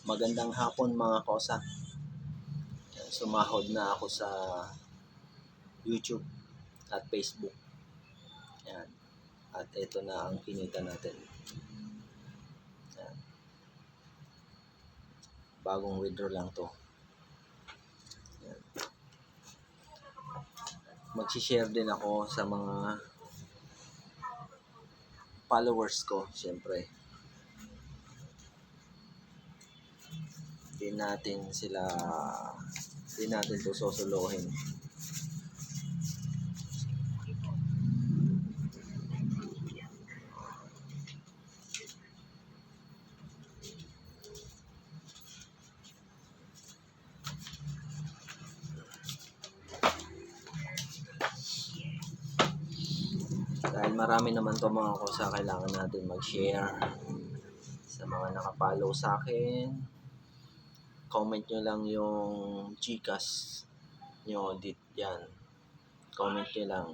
Magandang hapon mga kosa. Sumahod na ako sa YouTube at Facebook. Yan. At ito na ang kinita natin. Yan. Bagong withdraw lang to. Yan. Mag-share din ako sa mga followers ko, siyempre. Hindi natin to susuluhin. Dahil marami naman to mga kosa, kailangan natin mag-share sa mga nakapollow sa akin. Comment nyo lang yung Gcash nyo yan. Comment nyo lang.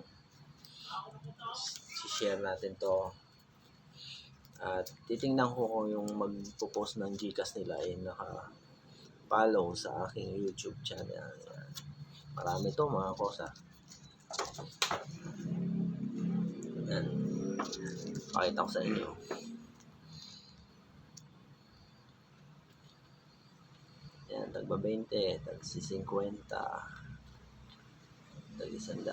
Si-share natin to. At titingnan ko kung yung magpo-post ng Gcash nila ay naka-follow sa aking YouTube channel. Yan. Marami to mga kosa. Yan. Pakita ko sa inyo. Yan, tagba 20, tagsi 50, tag 100,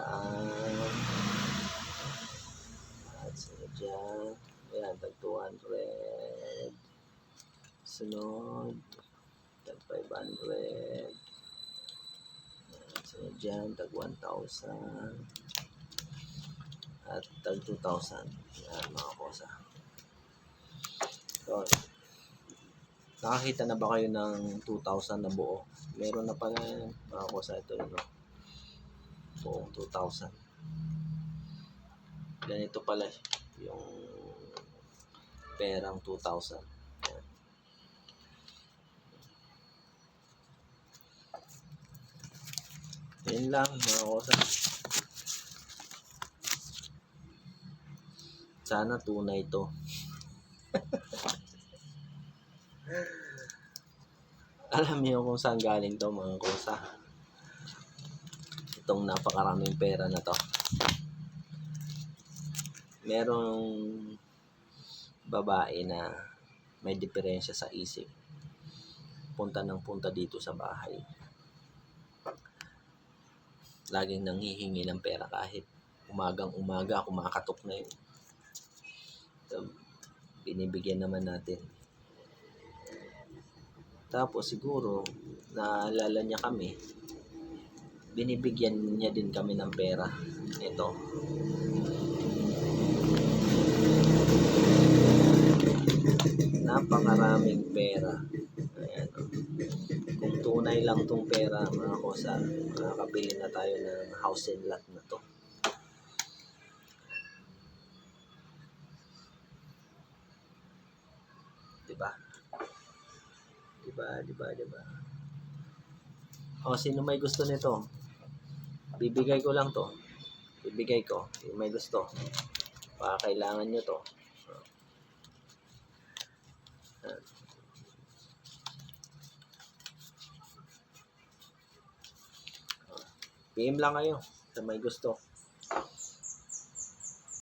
at sunod dyan, yan, tag 200, sunod, tag 500, yan, sunod dyan, tag 1,000, at tag 2,000, yan mga kosa. So, nakakita na ba kayo ng 2,000 na buo? Meron na pala yan mga kosa, ito yun, no? Buong 2,000. Ganito pala yung perang 2,000. Yan. Yan lang mga kosa. Sana tunay to. Alam niyo kung saan galing to mga kosa. Itong napakaraming pera na to. Merong babae na may diferensya sa isip. Punta ng punta dito sa bahay. Laging nanghihingi ng pera kahit umagang-umaga, kumakatok na yun. So, binibigyan naman natin. Tapos siguro, naalala niya kami, binibigyan niya din kami ng pera. Ito. Napakaraming pera. Ayan. Kung tunay lang tong pera, mga kosa, makakabili na tayo ng house and lot na to. Diba? Diba? O, sino may gusto nito? Bibigay ko lang to. Bibigay ko. Yung may gusto. Baka kailangan nyo to. PM lang kayo sa may gusto.